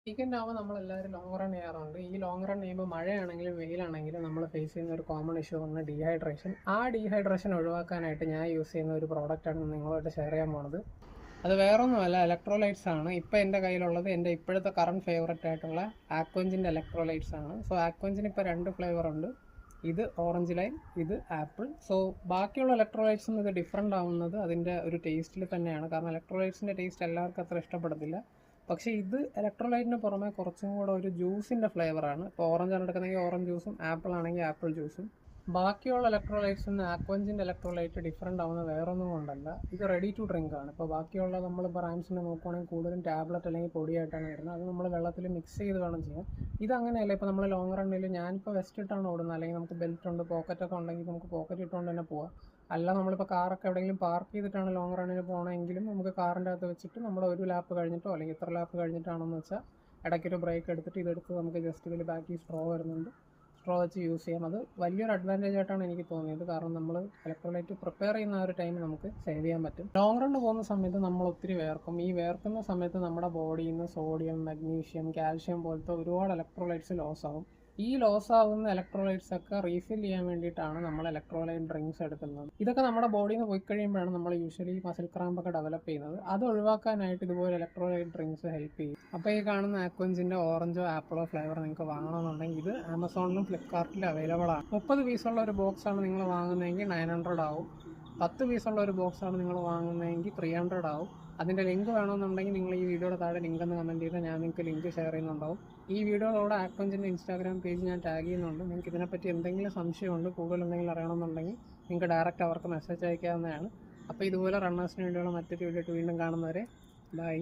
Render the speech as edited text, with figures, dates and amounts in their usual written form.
Weekend ആവുമ്പോൾ നമ്മളെല്ലാവരും long run ചെയ്യാറുണ്ട്. ഈ ലോങ് റൺ ചെയ്യുമ്പോൾ മഴയാണെങ്കിലും വെയിലാണെങ്കിലും നമ്മൾ ഫേസ് ചെയ്യുന്ന ഒരു കോമൺ ഇഷ്യൂ ആണ് ഡീഹൈഡ്രേഷൻ. ആ ഡീഹൈഡ്രേഷൻ ഒഴിവാക്കാനായിട്ട് ഞാൻ യൂസ് ചെയ്യുന്ന ഒരു പ്രോഡക്റ്റാണ് നിങ്ങളുമായിട്ട് ഷെയർ ചെയ്യാൻ പോണത്. അത് വേറൊന്നുമല്ല, ഇലക്ട്രോലൈറ്റ്സ് ആണ്. ഇപ്പോൾ എൻ്റെ കയ്യിലുള്ളത് എൻ്റെ ഇപ്പോഴത്തെ കറണ്ട് ഫേവററ്റ് ആയിട്ടുള്ള ആക്വഞ്ചിൻ്റെ ഇലക്ട്രോലൈറ്റ്സ് ആണ്. സോ ആക്വഞ്ചിന് ഇപ്പോൾ 2 ഫ്ലേവർ ഉണ്ട്. ഇത് ഓറഞ്ച് ലൈം, ഇത് ആപ്പിൾ. സോ ബാക്കിയുള്ള ഇലക്ട്രോലൈറ്റ്സും ഇത് ഡിഫറെൻ്റ് ആവുന്നത് അതിൻ്റെ ഒരു ടേസ്റ്റിൽ തന്നെയാണ്. കാരണം ഇലക്ട്രോലൈറ്റ്സിൻ്റെ ടേസ്റ്റ് എല്ലാവർക്കും അത്ര ഇഷ്ടപ്പെടത്തില്ല. പക്ഷേ ഇത് ഇലക്ട്രോലൈറ്റിന് പുറമെ കുറച്ചും കൂടെ ഒരു ജ്യൂസിൻ്റെ ഫ്ലേവറാണ്. ഇപ്പോൾ ഓറഞ്ച് ആണ് എടുക്കുന്നതെങ്കിൽ ഓറഞ്ച് ജ്യൂസും, ആപ്പിൾ ആണെങ്കിൽ ആപ്പിൾ ജ്യൂസും. ബാക്കിയുള്ള ഇലക്ട്രോലൈറ്റ്സിൽ നിന്ന് ആക്വഞ്ചിൻ്റെ ഇലക്ട്രോലൈറ്റ് ഡിഫറെൻ്റ് ആവുന്നത് വേറൊന്നും കൊണ്ടല്ല, ഇത് റെഡി ടു ഡ്രിങ്ക് ആണ്. ഇപ്പോൾ ബാക്കിയുള്ള നമ്മൾ ബ്രാൻഡ്സിനെ നോക്കുവാണെങ്കിൽ കൂടുതലും ടാബ്ലറ്റ് അല്ലെങ്കിൽ പൊടിയായിട്ടാണ് വരുന്നത്. അത് നമ്മൾ വെള്ളത്തിൽ മിക്സ് ചെയ്ത് വേണം ചെയ്യാൻ. ഇതങ്ങനെയല്ല. ഇപ്പോൾ നമ്മൾ ലോങ് റണ്ണിൽ ഞാനിപ്പോൾ വെസ്റ്റ് ഇട്ടാണ് ഓടുന്നത്, അല്ലെങ്കിൽ നമുക്ക് ബെൽറ്റ് ഉണ്ട്, പോക്കറ്റൊക്കെ ഉണ്ടെങ്കിൽ നമുക്ക് പോക്കറ്റ് ഇട്ടുകൊണ്ട് തന്നെ പോവാം. അല്ല നമ്മളിപ്പോൾ കാറൊക്കെ എവിടെയെങ്കിലും പാർക്ക് ചെയ്തിട്ടാണ് ലോങ് റണ്ണിന് പോകണമെങ്കിലും നമുക്ക് കാറിൻ്റെ അകത്ത് വെച്ചിട്ട് നമ്മുടെ ഒരു ലാപ്പ് കഴിഞ്ഞിട്ടോ അല്ലെങ്കിൽ ഇത്ര ലാപ്പ് കഴിഞ്ഞിട്ടാണെന്ന് വെച്ചാൽ ഇടയ്ക്കൊരു ബ്രേക്ക് എടുത്തിട്ട് ഇതെടുത്ത് നമുക്ക് ജസ്റ്റ് ഇതിൽ ബാക്കി സ്ട്രോ വരുന്നുണ്ട്, സ്ട്രോ വെച്ച് യൂസ് ചെയ്യാം. അത് വലിയൊരു അഡ്വാൻറ്റേജ് ആയിട്ടാണ് എനിക്ക് തോന്നിയത്. കാരണം നമ്മൾ ഇലക്ട്രോലൈറ്റ് പ്രിപ്പയർ ചെയ്യുന്ന ആ ഒരു ടൈം നമുക്ക് സേവ് ചെയ്യാൻ പറ്റും. ലോങ് റണ്ണ് പോകുന്ന സമയത്ത് നമ്മൾ ഒത്തിരി വേർക്കും. ഈ വേർക്കുന്ന സമയത്ത് നമ്മുടെ ബോഡിയിൽ നിന്ന് സോഡിയം, മഗ്നീഷ്യം, കാൽഷ്യം പോലത്തെ ഒരുപാട് ഇലക്ട്രോലൈറ്റ്സ് ലോസ് ആവും. ഈ ലോസ് ആവുന്ന ഇലക്ട്രോലൈറ്റ്സ് ഒക്കെ റീഫിൽ ചെയ്യാൻ വേണ്ടിയിട്ടാണ് നമ്മൾ ഇലക്ട്രോലൈറ്റ് ഡ്രിങ്ക്സ് എടുക്കുന്നത്. ഇതൊക്കെ നമ്മുടെ ബോഡിയിൽ നിന്ന് പോയി കഴിയുമ്പോഴാണ് നമ്മൾ യൂഷ്വലി മസിൽ ക്രാമ്പ് ഒക്കെ ഡെവലപ്പ് ചെയ്യുന്നത്. അത് ഒഴിവാക്കാനായിട്ട് ഇതുപോലെ ഇലക്ട്രോലൈറ്റ് ഡ്രിങ്ക്സ് ഹെൽപ്പ് ചെയ്യും. അപ്പോൾ ഈ കാണുന്ന ആക്വഞ്ചിൻ്റെ ഓറഞ്ചോ ആപ്പിളോ ഫ്ലേവർ നിങ്ങൾക്ക് വാങ്ങണമെന്നുണ്ടെങ്കിൽ ഇത് ആമസോണിലും ഫ്ലിപ്കാർട്ടിലും അവൈലബിൾ ആണ്. 30 പീസുള്ള ഒരു ബോക്സാണ് നിങ്ങൾ വാങ്ങുന്നതെങ്കിൽ 900 ആവും. 10 പീസുള്ള ഒരു ബോക്സാണ് നിങ്ങൾ വാങ്ങുന്നതെങ്കിൽ 300 ആവും. അതിൻ്റെ ലിങ്ക് വേണമെന്നുണ്ടെങ്കിൽ നിങ്ങൾ ഈ വീഡിയോയുടെ താഴെ ലിങ്ക് ഒന്ന് കമൻറ്റ് ചെയ്താൽ ഞാൻ നിങ്ങൾക്ക് ലിങ്ക് ഷെയർ ചെയ്യുന്നുണ്ടാവും. ഈ വീഡിയോയോടെ ആക്വഞ്ചിൻ്റെ ഇൻസ്റ്റാഗ്രാം പേജ് ഞാൻ ടാഗ് ചെയ്യുന്നുണ്ട്. നിങ്ങൾക്ക് ഇതിനെപ്പറ്റി എന്തെങ്കിലും സംശയമുണ്ട്, കൂടുതൽ എന്തെങ്കിലും അറിയണമെന്നുണ്ടെങ്കിൽ നിങ്ങൾക്ക് ഡയറക്റ്റ് അവർക്ക് മെസ്സേജ് അയക്കാവുന്നതാണ്. അപ്പോൾ ഇതുപോലെ റണ്ണേഴ്സിന് വേണ്ടിയുള്ള മറ്റൊരു വീഡിയോ വീണ്ടും കാണുന്നവരെ ബൈ.